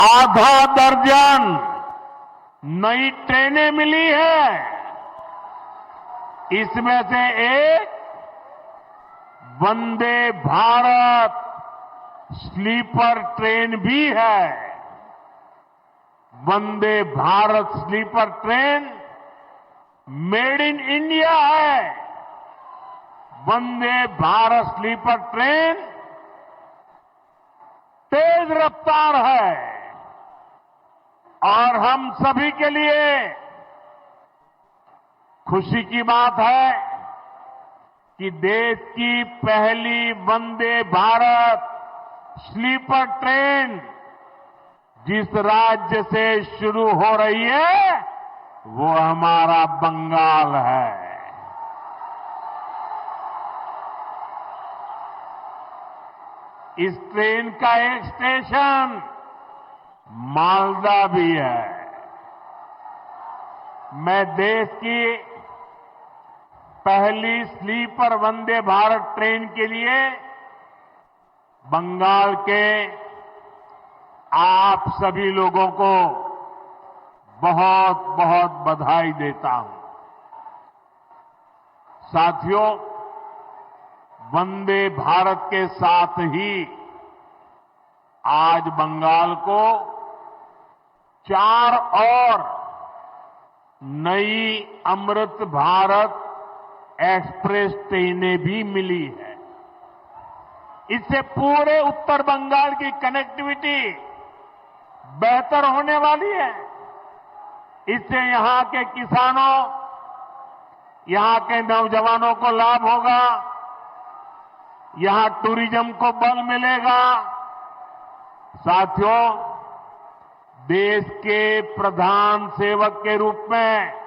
आधा दर्जन नई ट्रेनें मिली है। इसमें से एक वंदे भारत स्लीपर ट्रेन भी है। Vande Bharat sleeper train made in India है। वंदे भारत स्लीपर ट्रेन तेज रफ्तार है और हम सभी के लिए खुशी की बात है कि देश की पहली वंदे भारत स्लीपर ट्रेन जिस राज्य से शुरू हो रही है वो हमारा बंगाल है। इस ट्रेन का एक स्टेशन मालदा भी है। मैं देश की पहली स्लीपर वंदे भारत ट्रेन के लिए बंगाल के आप सभी लोगों को बहुत बहुत बधाई देता हूं। साथियों, वंदे भारत के साथ ही आज बंगाल को 4 और नई अमृत भारत एक्सप्रेस ट्रेनें भी मिली है। इससे पूरे उत्तर बंगाल की कनेक्टिविटी बेहतर होने वाली है। इससे यहां के किसानों, यहां के नौजवानों को लाभ होगा, यहां टूरिज्म को बल मिलेगा। साथियों, देश के प्रधान सेवक के रूप में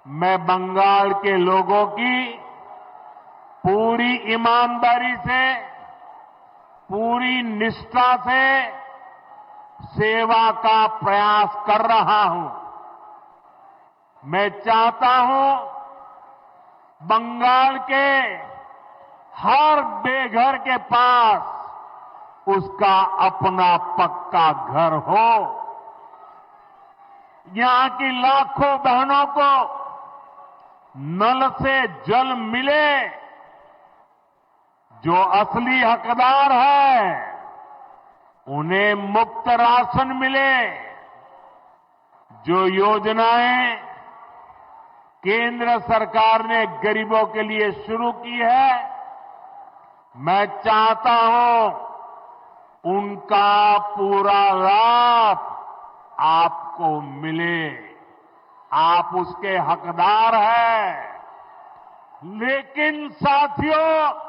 मैं बंगाल के लोगों की पूरी ईमानदारी से, पूरी निष्ठा से सेवा का प्रयास कर रहा हूं। मैं चाहता हूं बंगाल के हर बेघर के पास उसका अपना पक्का घर हो। यहां की लाखों बहनों को नल से जल मिले। जो असली हकदार है उन्हें मुफ्त राशन मिले। जो योजनाएं केंद्र सरकार ने गरीबों के लिए शुरू की है, मैं चाहता हूं उनका पूरा लाभ आपको मिले। आप उसके हकदार हैं। लेकिन साथियों,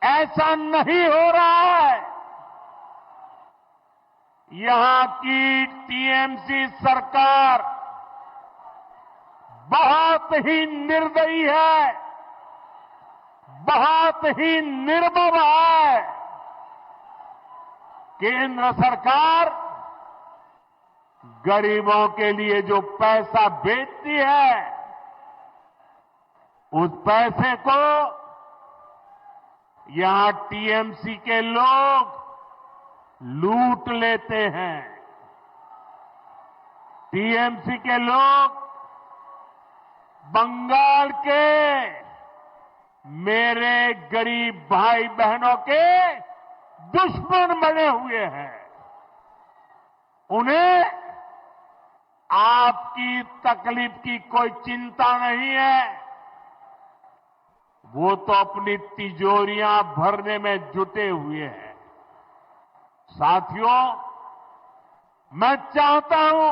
ऐसा नहीं हो रहा है। यहां की टीएमसी सरकार बहुत ही निर्दयी है, बहुत ही निर्मम है। केंद्र सरकार गरीबों के लिए जो पैसा भेजती है, उस पैसे को यहां टीएमसी के लोग लूट लेते हैं। टीएमसी के लोग बंगाल के मेरे गरीब भाई बहनों के दुश्मन बने हुए हैं। उन्हें आपकी तकलीफ की कोई चिंता नहीं है। वो तो अपनी तिजोरियां भरने में जुटे हुए हैं। साथियों, मैं चाहता हूं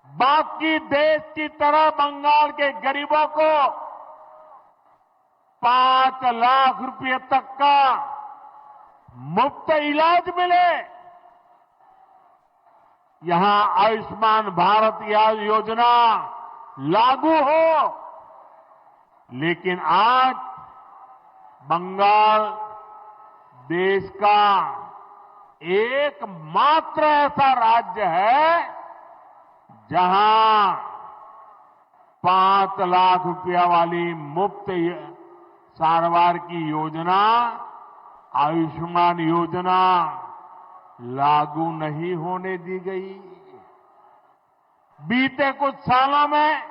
बाकी देश की तरह बंगाल के गरीबों को 5 लाख रुपए तक का मुफ्त इलाज मिले। यहां आयुष्मान भारत योजना लागू हो। लेकिन आज बंगाल देश का एकमात्र ऐसा राज्य है जहां 5 लाख रुपया वाली मुफ्त सारवार की योजना आयुष्मान योजना लागू नहीं होने दी गई। बीते कुछ सालों में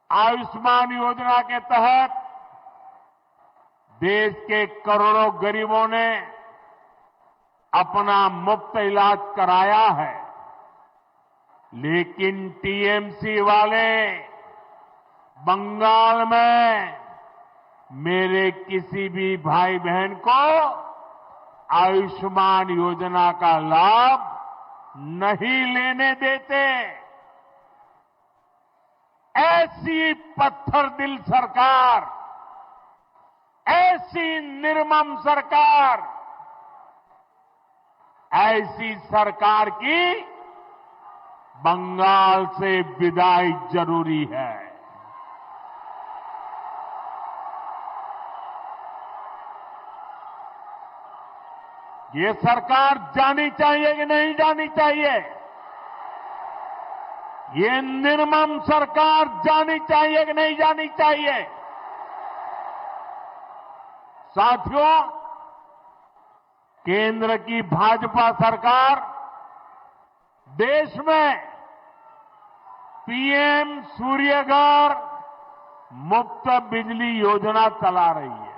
आयुष्मान योजना के तहत देश के करोड़ों गरीबों ने अपना मुफ्त इलाज कराया है, लेकिन टीएमसी वाले बंगाल में मेरे किसी भी भाई बहन को आयुष्मान योजना का लाभ नहीं लेने देते। ऐसी पत्थर दिल सरकार, ऐसी निर्मम सरकार, ऐसी सरकार की बंगाल से विदाई जरूरी है। ये सरकार जानी चाहिए कि नहीं जानी चाहिए? ये निर्मम सरकार जानी चाहिए कि नहीं जानी चाहिए? साथियों, केंद्र की भाजपा सरकार देश में पीएम सूर्यघर मुफ्त बिजली योजना चला रही है।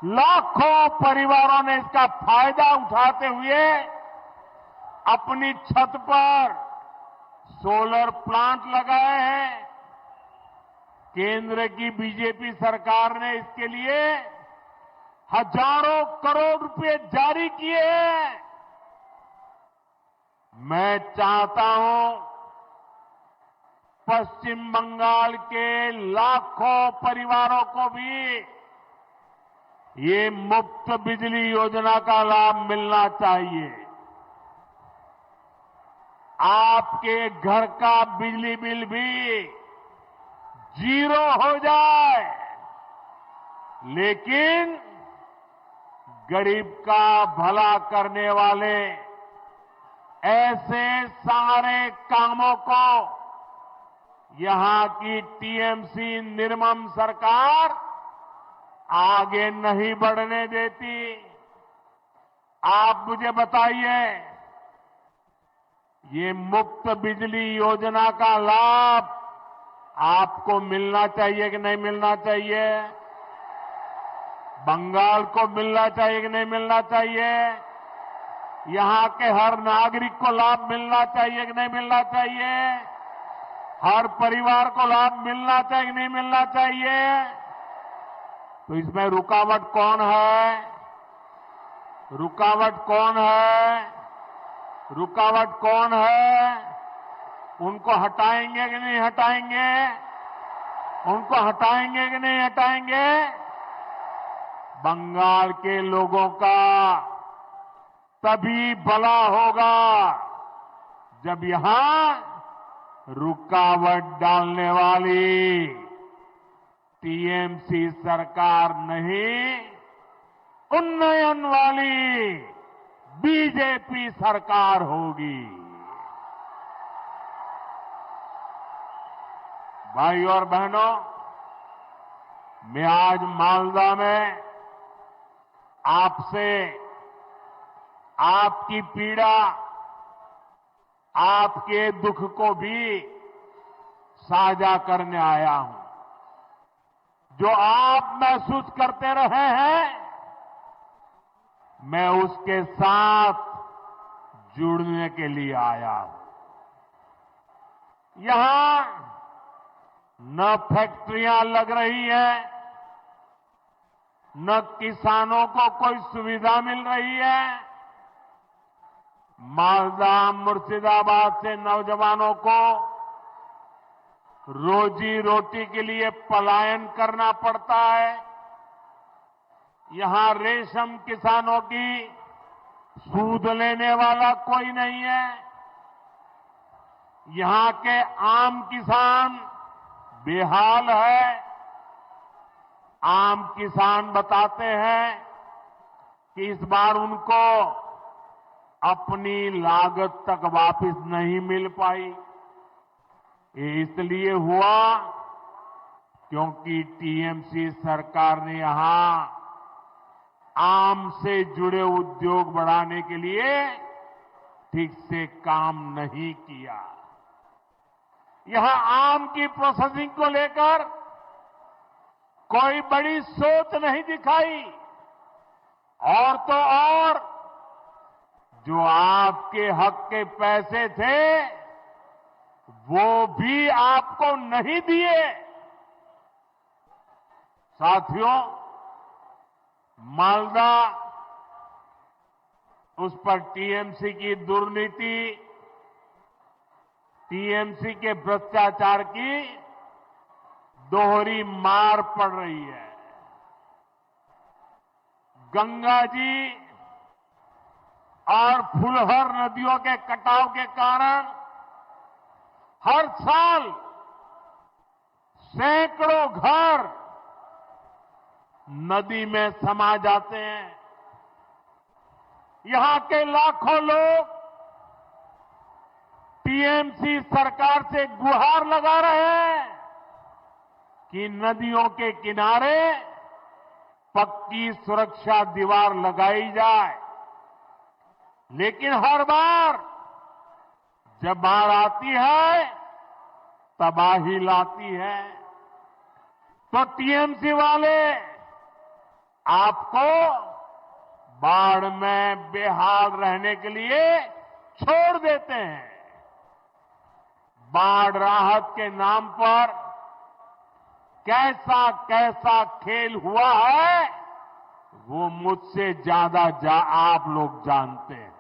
लाखों परिवारों ने इसका फायदा उठाते हुए अपनी छत पर सोलर प्लांट लगाए हैं। केंद्र की बीजेपी सरकार ने इसके लिए हजारों करोड़ रुपए जारी किए हैं। मैं चाहता हूं पश्चिम बंगाल के लाखों परिवारों को भी ये मुफ्त बिजली योजना का लाभ मिलना चाहिए। आपके घर का बिजली बिल भी 0 हो जाए, लेकिन गरीब का भला करने वाले ऐसे सारे कामों को यहां की टीएमसी निर्मम सरकार आगे नहीं बढ़ने देती। आप मुझे बताइए, ये मुफ्त बिजली योजना का लाभ आपको मिलना चाहिए कि नहीं मिलना चाहिए? बंगाल को मिलना चाहिए कि नहीं मिलना चाहिए? यहां के हर नागरिक को लाभ मिलना चाहिए कि नहीं मिलना चाहिए? हर परिवार को लाभ मिलना चाहिए कि नहीं मिलना चाहिए? तो इसमें रुकावट कौन है? रुकावट कौन है? रुकावट कौन है? उनको हटाएंगे कि नहीं हटाएंगे? उनको हटाएंगे कि नहीं हटाएंगे? बंगाल के लोगों का तभी भला होगा जब यहां रुकावट डालने वाली टीएमसी सरकार नहीं, उन्नयन वाली बीजेपी सरकार होगी। भाइयों और बहनों, मैं आज मालदा में आपसे आपकी पीड़ा, आपके दुख को भी साझा करने आया हूं। जो आप महसूस करते रहे हैं, मैं उसके साथ जुड़ने के लिए आया हूं। यहां न फैक्ट्रियां लग रही हैं, न किसानों को कोई सुविधा मिल रही है। मालदा मुर्शिदाबाद से नौजवानों को रोजी रोटी के लिए पलायन करना पड़ता है। यहां रेशम किसानों की सूद लेने वाला कोई नहीं है। यहां के आम किसान बेहाल है। आम किसान बताते हैं कि इस बार उनको अपनी लागत तक वापस नहीं मिल पाई। ये इसलिए हुआ क्योंकि टीएमसी सरकार ने यहां आम से जुड़े उद्योग बढ़ाने के लिए ठीक से काम नहीं किया। यहां आम की प्रोसेसिंग को लेकर कोई बड़ी सोच नहीं दिखाई, और तो और जो आपके हक के पैसे थे वो भी आपको नहीं दिए। साथियों, मालदा, उस पर टीएमसी की दुर्नीति, टीएमसी के भ्रष्टाचार की दोहरी मार पड़ रही है। गंगा जी और फुलहर नदियों के कटाव के कारण हर साल सैकड़ों घर नदी में समा जाते हैं। यहां के लाखों लोग टीएमसी सरकार से गुहार लगा रहे हैं कि नदियों के किनारे पक्की सुरक्षा दीवार लगाई जाए, लेकिन हर बार जब बाढ़ आती है तबाही लाती है। तो टीएमसी वाले आपको बाढ़ में बेहाल रहने के लिए छोड़ देते हैं। बाढ़ राहत के नाम पर कैसा कैसा खेल हुआ है वो मुझसे ज्यादा आप लोग जानते हैं।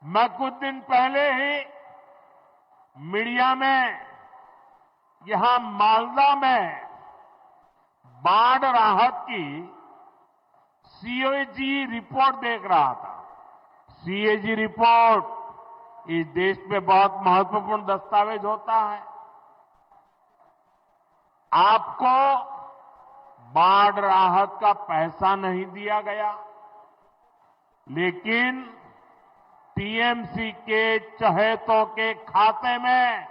मैं कुछ दिन पहले ही मीडिया में यहां मालदा में बाढ़ राहत की सीएजी रिपोर्ट देख रहा था। सीएजी रिपोर्ट इस देश में बहुत महत्वपूर्ण दस्तावेज होता है। आपको बाढ़ राहत का पैसा नहीं दिया गया, लेकिन टीएमसी के चहेतों के खाते में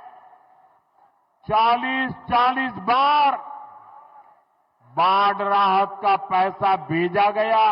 40-40 बार बाढ़ राहत का पैसा भेजा गया।